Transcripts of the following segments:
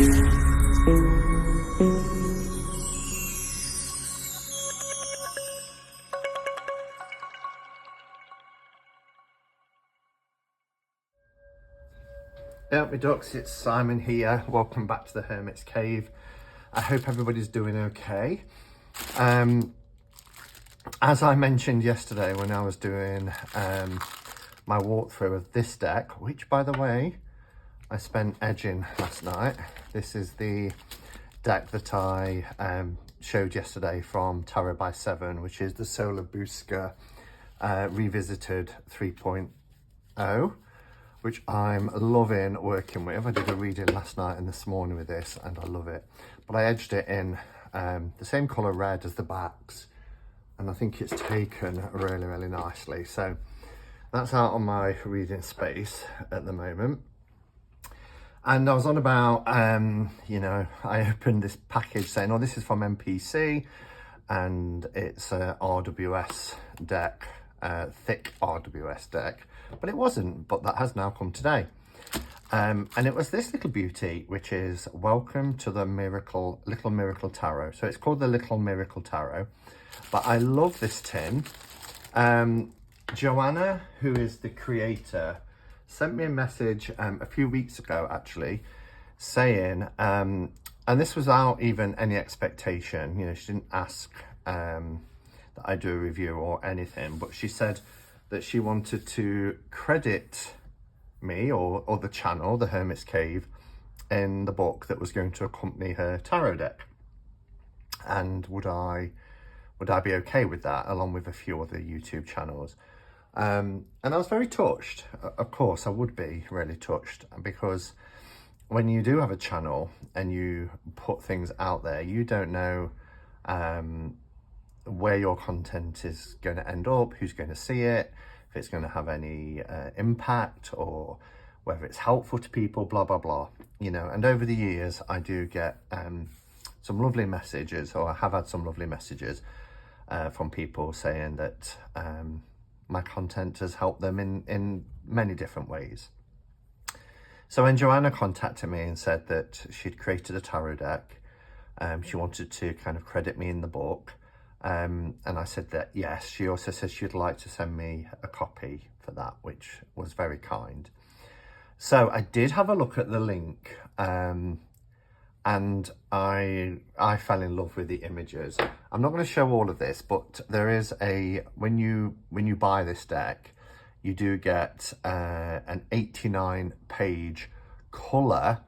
Hey me ducks, it's Simon here. Welcome back to the Hermit's Cave. I hope everybody's doing okay. As I mentioned yesterday when I was doing my walkthrough of this deck, which by the way, I spent edging last night. This is the deck that I showed yesterday from Tarot by 7, which is the Solar Busca Revisited 3.0. which I'm loving working with. I did a reading last night and this morning with this and I love it. But I edged it in the same colour red as the backs, and I think it's taken really, really nicely. So that's out on my reading space at the moment. And I was on about, you know, I opened this package saying, oh, this is from MPC and it's a RWS deck, thick RWS deck. But it wasn't, but that has now come today. And it was this little beauty, which is Welcome to the Little Miracle Tarot. So it's called the Little Miracle Tarot. But I love this tin. Joanna, who is the creator, sent me a message a few weeks ago, actually, saying, and this was without even any expectation, you know, she didn't ask that I do a review or anything, but she said that she wanted to credit me or the channel, the Hermit's Cave, in the book that was going to accompany her tarot deck. And would I be okay with that, along with a few other YouTube channels? And I was very touched. Of course, I would be really touched, because when you do have a channel and you put things out there, you don't know where your content is going to end up, who's going to see it, if it's going to have any impact, or whether it's helpful to people, blah, blah, blah. You know, and over the years, I do get some lovely messages, or I have had some lovely messages from people saying that my content has helped them in many different ways. So when Joanna contacted me and said that she'd created a tarot deck, she wanted to kind of credit me in the book. And I said that yes. She also said she'd like to send me a copy for that, which was very kind. So I did have a look at the link, and I fell in love with the images. I'm not going to show all of this, but there is when you buy this deck, you do get an 89-page colour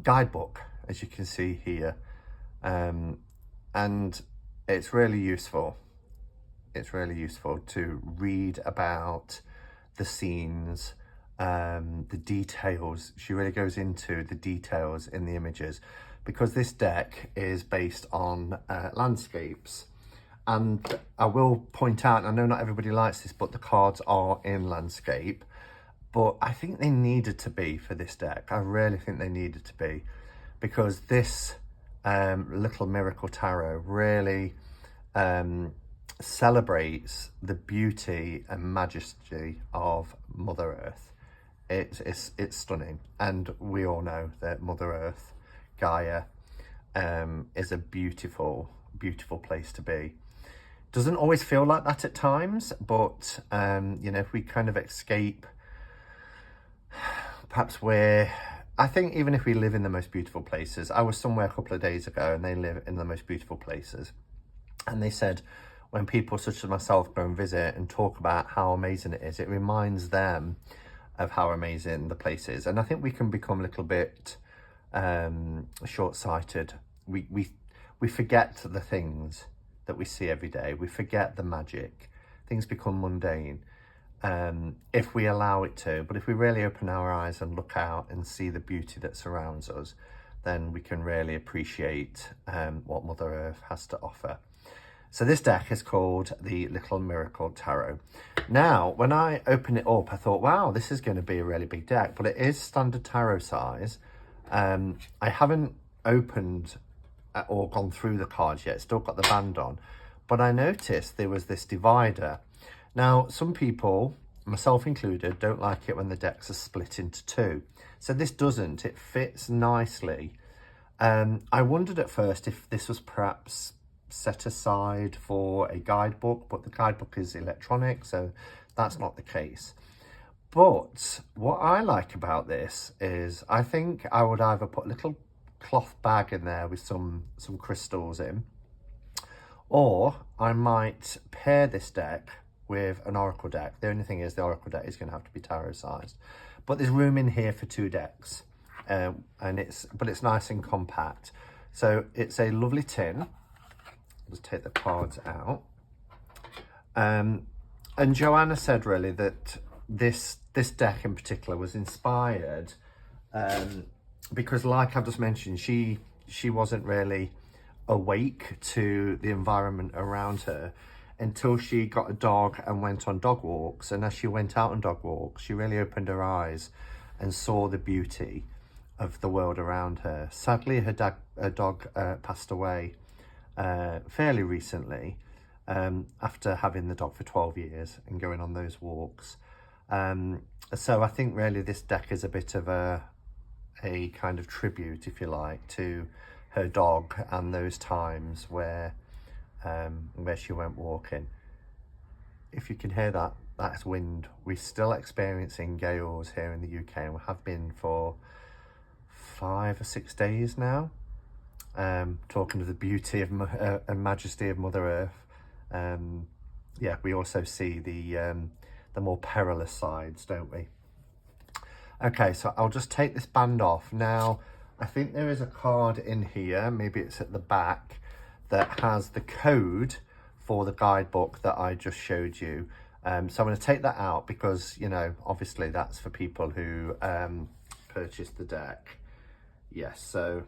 guidebook, as you can see here. And it's really useful. It's really useful to read about the scenes, the details. She really goes into the details in the images, because this deck is based on landscapes. And I will point out, I know not everybody likes this, but the cards are in landscape. But I think they needed to be for this deck. I really think they needed to be, because this Little Miracle Tarot really celebrates the beauty and majesty of Mother Earth. It's stunning, and we all know that Mother Earth, Gaia, is a beautiful, beautiful place to be. Doesn't always feel like that at times, but you know, if we kind of escape, perhaps I think even if we live in the most beautiful places, I was somewhere a couple of days ago and they live in the most beautiful places. And they said when people such as myself go and visit and talk about how amazing it is, it reminds them of how amazing the place is. And I think we can become a little bit short-sighted. We forget the things that we see every day. We forget the magic. Things become mundane. If we allow it to, but if we really open our eyes and look out and see the beauty that surrounds us, then we can really appreciate what Mother Earth has to offer. So this deck is called the Little Miracle Tarot. Now, when I opened it up, I thought, wow, this is going to be a really big deck, but it is standard tarot size. I haven't opened or gone through the cards yet, still got the band on, but I noticed there was this divider. Now, some people myself included, don't like it when the decks are split into two. So this doesn't, it fits nicely. I wondered at first if this was perhaps set aside for a guidebook, but the guidebook is electronic, so that's not the case. But what I like about this is I think I would either put a little cloth bag in there with some crystals in, or I might pair this deck with an oracle deck. The only thing is the oracle deck is going to have to be tarot sized, but there's room in here for 2 decks, and it's nice and compact. So it's a lovely tin. Let's take the cards out. And Joanna said really that this deck in particular was inspired because, like I've just mentioned, she wasn't really awake to the environment around her until she got a dog and went on dog walks. And as she went out on dog walks, she really opened her eyes and saw the beauty of the world around her. Sadly, her dog passed away fairly recently, after having the dog for 12 years and going on those walks. So I think really this deck is a bit of a kind of tribute, if you like, to her dog and those times where she went walking. If you can hear that, that's wind. We're still experiencing gales here in the UK, and we have been for 5 or 6 days now. Talking of the beauty of and majesty of Mother Earth. Yeah, we also see the more perilous sides, don't we? Okay, so I'll just take this band off. Now, I think there is a card in here, maybe it's at the back, that has the code for the guidebook that I just showed you. So I'm going to take that out because, you know, obviously that's for people who purchased the deck. Yes, so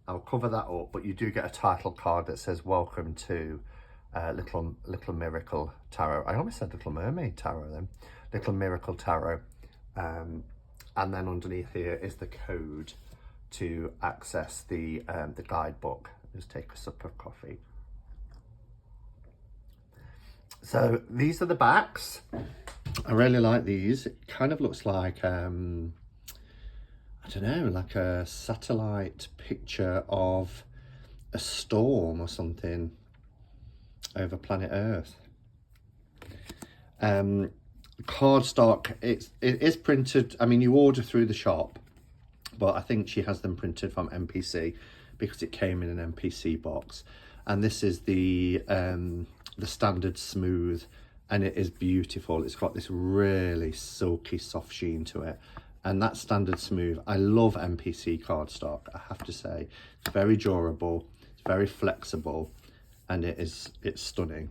I'll cover that up, but you do get a title card that says welcome to Little Miracle Tarot. I almost said Little Mermaid Tarot then. Little Miracle Tarot. And then underneath here is the code to access the guidebook. Just take a sip of coffee. So these are the backs. I really like these. It kind of looks like I don't know, like a satellite picture of a storm or something over planet Earth. Cardstock, it is printed. I mean, you order through the shop, but I think she has them printed from MPC because it came in an MPC box. And this is the standard smooth, and it is beautiful. It's got this really silky soft sheen to it, and that standard smooth. I love MPC cardstock, I have to say. It's very durable, it's very flexible, and it's stunning.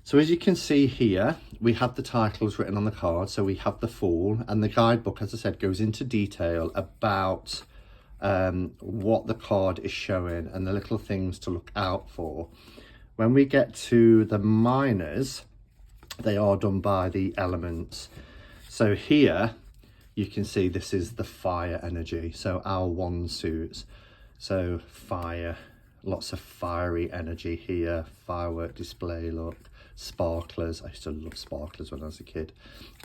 So as you can see here, we have the titles written on the card. So we have the Fool, and the guidebook, as I said, goes into detail about what the card is showing and the little things to look out for. When we get to the minors, they are done by the elements. So here you can see this is the fire energy. So our wand suits. So fire, lots of fiery energy here. Firework display, look. Sparklers. I used to love sparklers when I was a kid.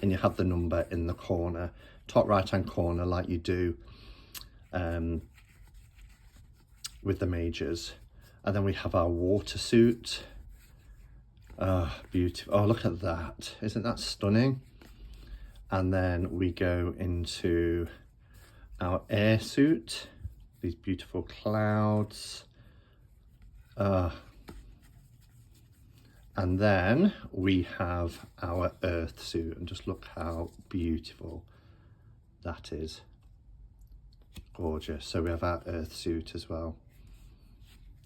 And you have the number in the corner, top right hand corner, like you do with the majors. And then we have our water suit. Oh, beautiful. Oh, look at that. Isn't that stunning? And then we go into our air suit. These beautiful clouds. And then we have our earth suit, and just look how beautiful that is. Gorgeous. So we have our earth suit as well.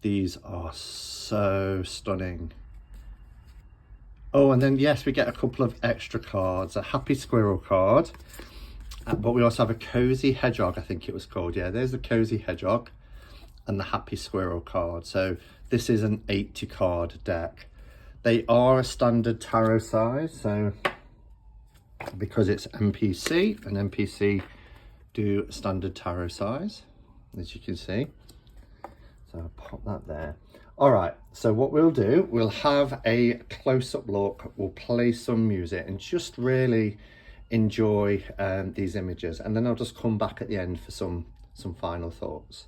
These are so stunning. Oh, and then yes, we get a couple of extra cards. A happy squirrel card, but we also have a cozy hedgehog, I think it was called. Yeah, there's the cozy hedgehog and the happy squirrel card. So this is an 80 card deck. They are a standard tarot size, so because it's MPC, and MPC do standard tarot size, as you can see. So I'll pop that there. All right, So what we'll do, we'll have a close-up look, we'll play some music and just really enjoy these images, and then I'll just come back at the end for some final thoughts.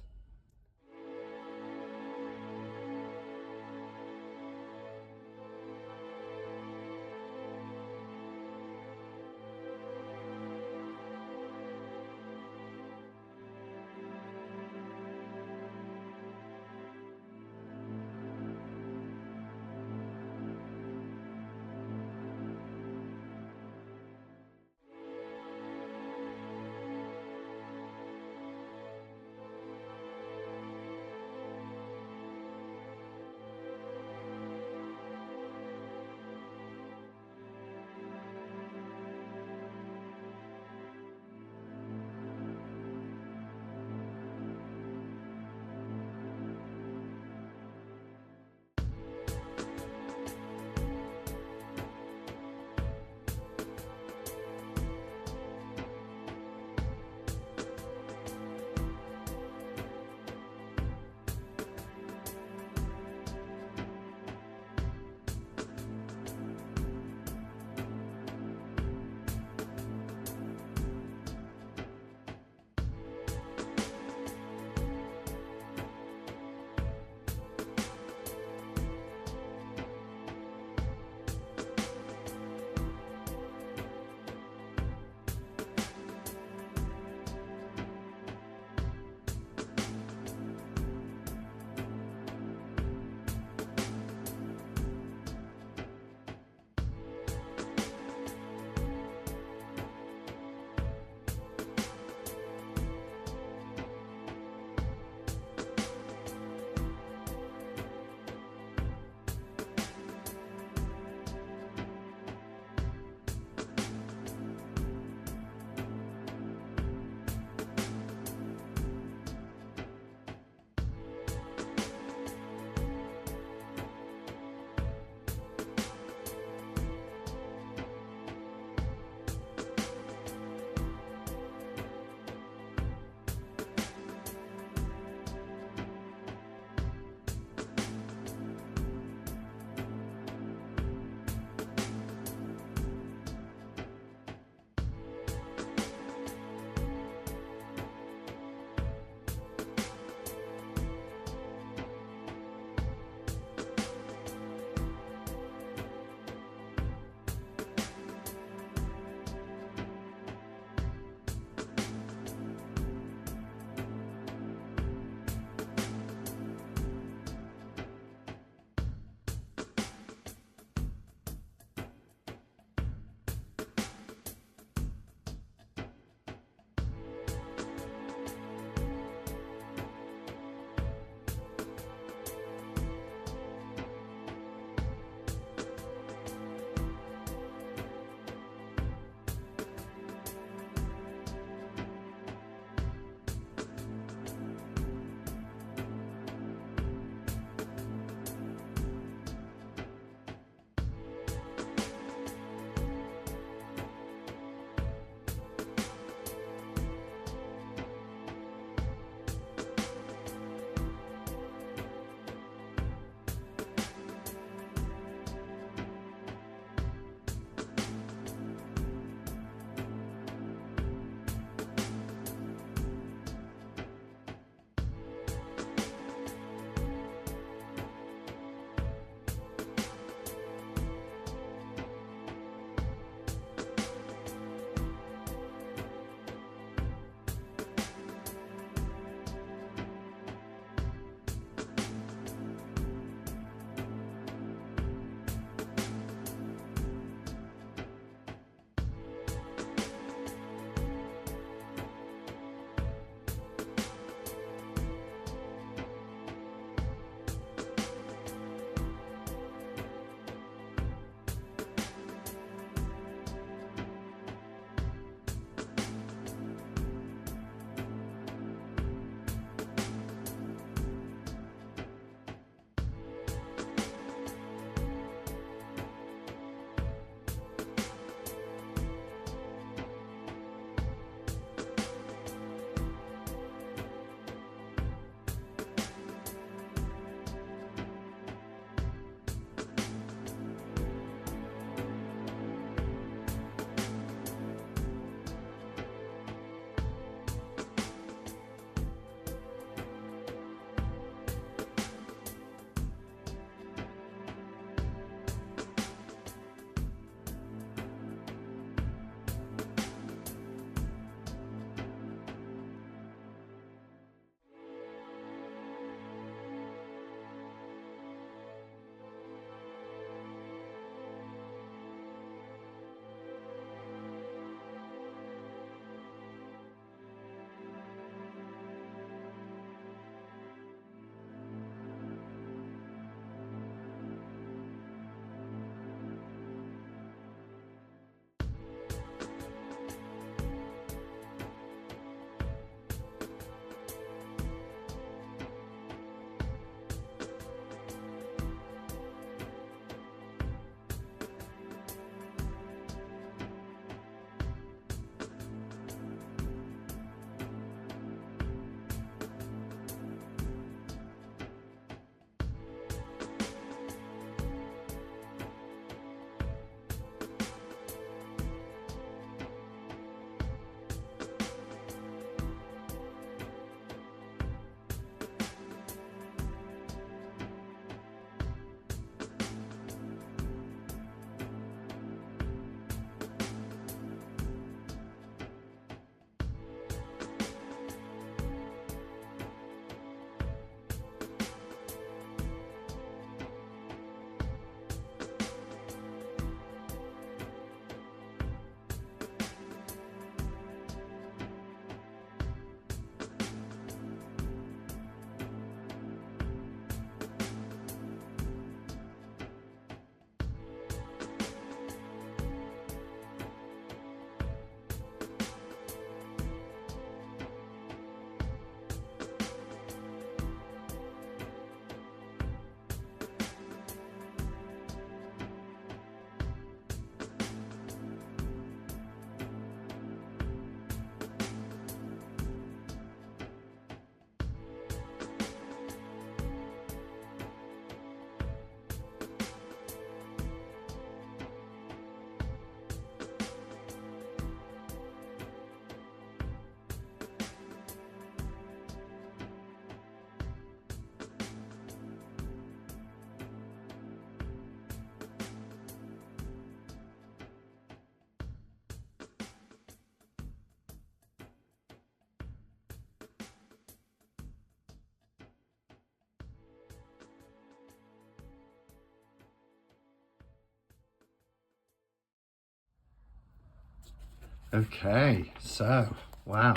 Okay, so, wow.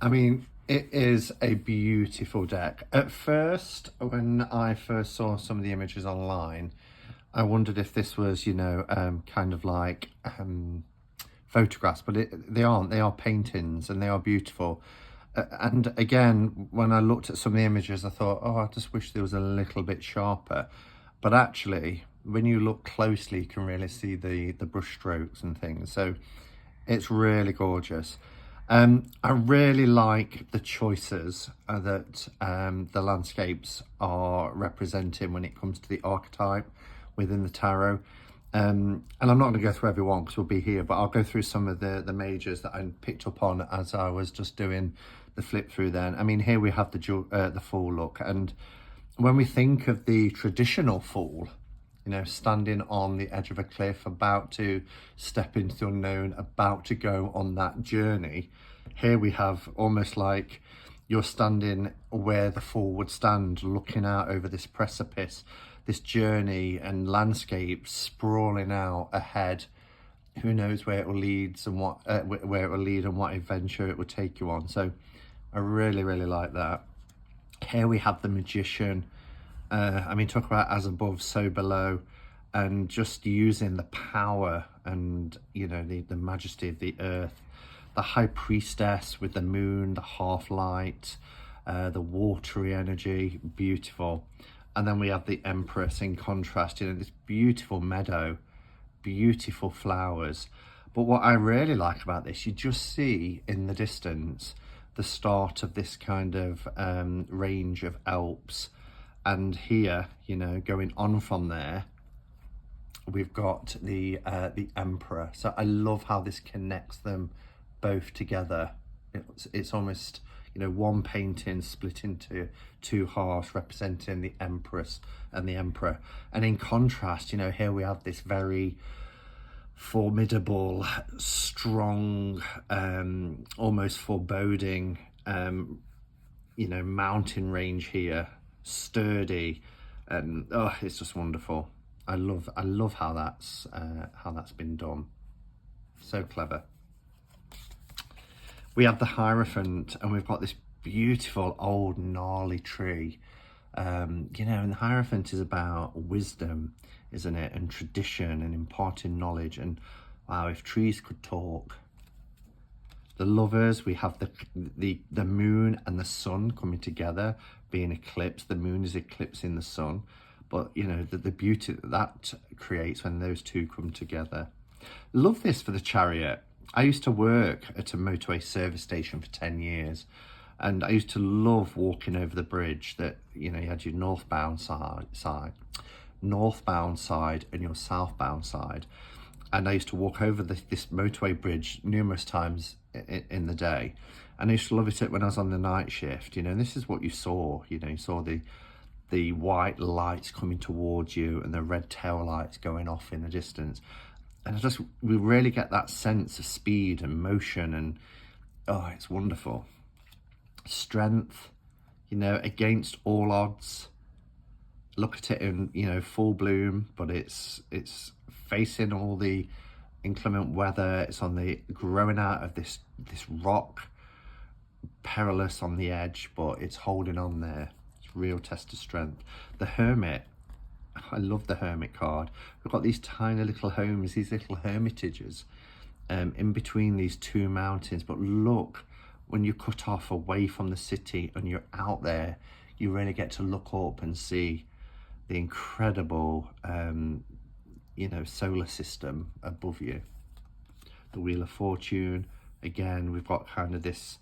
I mean, it is a beautiful deck. At first, when I first saw some of the images online, I wondered if this was, you know, kind of like photographs, but they aren't. They are paintings and they are beautiful. And again, when I looked at some of the images, I thought, oh, I just wish there was a little bit sharper. But actually, when you look closely, you can really see the brush strokes and things. So it's really gorgeous. I really like the choices that the landscapes are representing when it comes to the archetype within the tarot. And I'm not going to go through every one because we'll be here, but I'll go through some of the majors that I picked up on as I was just doing the flip through then. I mean, here we have the Fool look. And when we think of the traditional Fool, you know, standing on the edge of a cliff, about to step into the unknown, about to go on that journey. Here we have almost like you're standing where the Fool would stand, looking out over this precipice, this journey and landscape sprawling out ahead. Who knows where it will lead and what where it will lead and what adventure it will take you on. So I really, really like that. Here we have the Magician. I mean, talk about as above, so below, and just using the power and, you know, the majesty of the earth. The High Priestess with the moon, the half light, the watery energy, beautiful. And then we have the Empress in contrast, you know, this beautiful meadow, beautiful flowers. But what I really like about this, you just see in the distance the start of this kind of range of Alps. And here, you know, going on from there, we've got the Emperor. So I love how this connects them both together. It's almost, you know, one painting split into two halves representing the Empress and the Emperor. And in contrast, you know, here we have this very formidable, strong, almost foreboding, you know, mountain range here, sturdy, and oh, it's just wonderful. I love how that's been done. So clever. We have the Hierophant, and we've got this beautiful old gnarly tree. You know, and the Hierophant is about wisdom, isn't it, and tradition and imparting knowledge. And wow, if trees could talk. The Lovers, we have the moon and the sun coming together, being eclipsed. The moon is eclipsing the sun, but you know the beauty that creates when those two come together. Love this for the Chariot. I used to work at a motorway service station for 10 years, and I used to love walking over the bridge that, you know, you had your northbound side and your southbound side. And I used to walk over this motorway bridge numerous times in the day. And I used to love it when I was on the night shift, you know, and this is what you saw, you know, you saw the white lights coming towards you and the red tail lights going off in the distance. And we really get that sense of speed and motion, and oh, it's wonderful. Strength, you know, against all odds. Look at it in, you know, full bloom, but it's facing all the inclement weather. It's on the growing out of this rock, perilous on the edge, but it's holding on there. It's real test of strength. The Hermit. I love the Hermit card. We've got these tiny little homes, these little hermitages in between these two mountains. But look, when you cut off away from the city and you're out there, you really get to look up and see the incredible, you know, solar system above you. The Wheel of Fortune. Again, we've got kind of this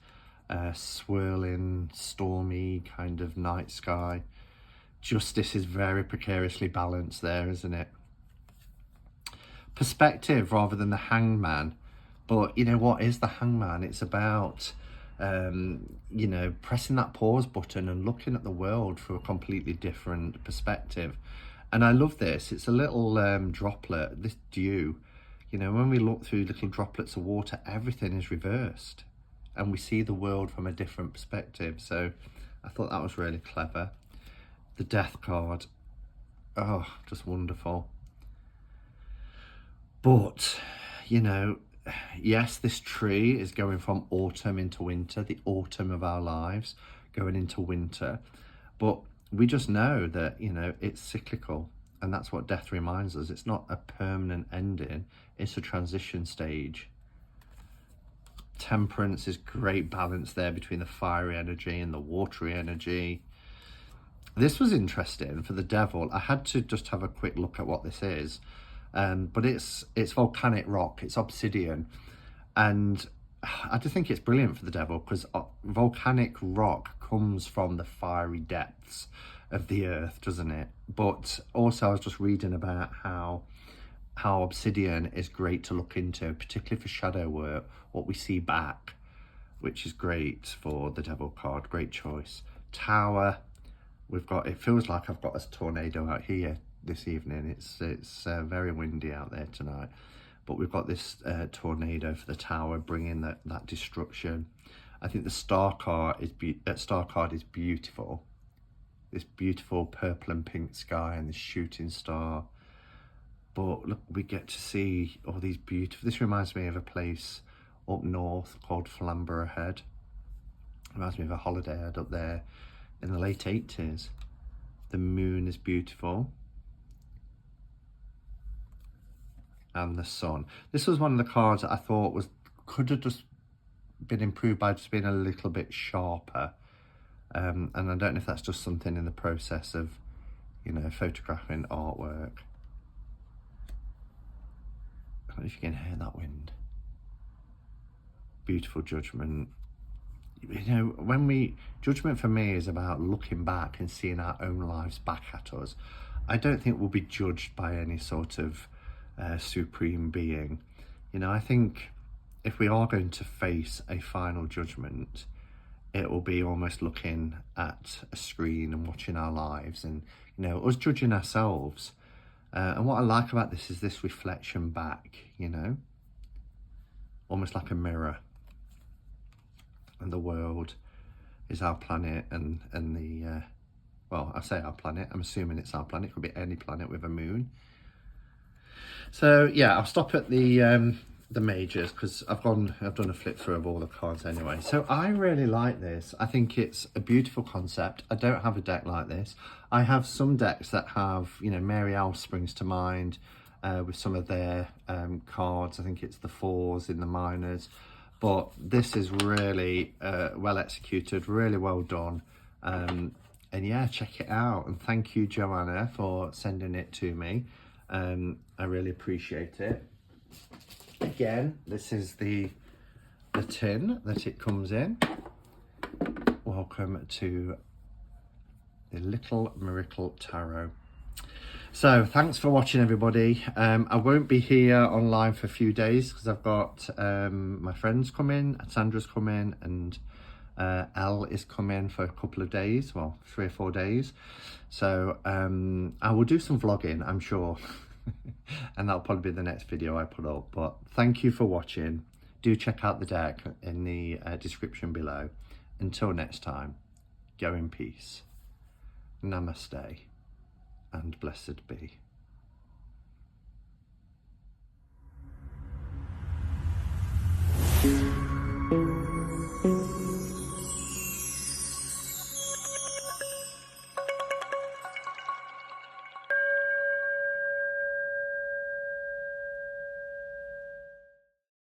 swirling, stormy kind of night sky. Justice is very precariously balanced there, isn't it? Perspective rather than the Hangman. But you know, what is the Hangman? It's about, you know, pressing that pause button and looking at the world through a completely different perspective. And I love this. It's a little droplet, this dew. You know, when we look through little droplets of water, everything is reversed. And we see the world from a different perspective. So I thought that was really clever. The Death card, oh, just wonderful. But, you know, yes, this tree is going from autumn into winter, the autumn of our lives, going into winter. But we just know that, you know, it's cyclical. And that's what death reminds us. It's not a permanent ending, it's a transition stage. Temperance is great balance there between the fiery energy and the watery energy. This was interesting for the devil. I had to just have a quick look at what this is. But it's volcanic rock, it's obsidian. And I just think it's brilliant for the devil, because volcanic rock comes from the fiery depths of the earth, doesn't it? But also I was just reading about how obsidian is great to look into, particularly for shadow work, what we see back, which is great for the devil card. Great choice. Tower, we've got, it feels like I've got a tornado out here this evening. It's very windy out there tonight, but we've got this tornado for the tower, bringing that destruction. I think the star card is beautiful. This beautiful purple and pink sky and this shooting star. But look, we get to see all these beautiful, this reminds me of a place up north called Flamborough Head. Reminds me of a holiday I had up there in the late 80s. The moon is beautiful. And the sun. This was one of the cards that I thought could have just been improved by just being a little bit sharper. And I don't know if that's just something in the process of, you know, photographing artwork. I don't know if you can hear that wind. Beautiful judgment. You know, judgment for me is about looking back and seeing our own lives back at us. I don't think we'll be judged by any sort of supreme being. You know, I think if we are going to face a final judgment, it will be almost looking at a screen and watching our lives and, you know, us judging ourselves. And what I like about this is this reflection back, you know, almost like a mirror. And the world is our planet, and the, well, I say our planet, I'm assuming it's our planet. It could be any planet with a moon. So yeah, I'll stop at the majors, because I've done a flip through of all the cards anyway. So I really like this. I think it's a beautiful concept. I don't have a deck like this. I have some decks that have, you know, Mary L springs to mind with some of their cards. I think it's the fours in the minors, but this is really well executed, really well done. And yeah, check it out. And thank you, Joanna, for sending it to me. I really appreciate it. Again, this is the tin that it comes in. Welcome to the Little Miracle Tarot. So thanks for watching, everybody. I won't be here online for a few days because I've got my friends coming, Sandra's coming, and Elle is coming for a couple of days, well, 3 or 4 days. So I will do some vlogging, I'm sure. And that'll probably be the next video I put up. But thank you for watching. Do check out the deck in the description below. Until next time, go in peace. Namaste and blessed be.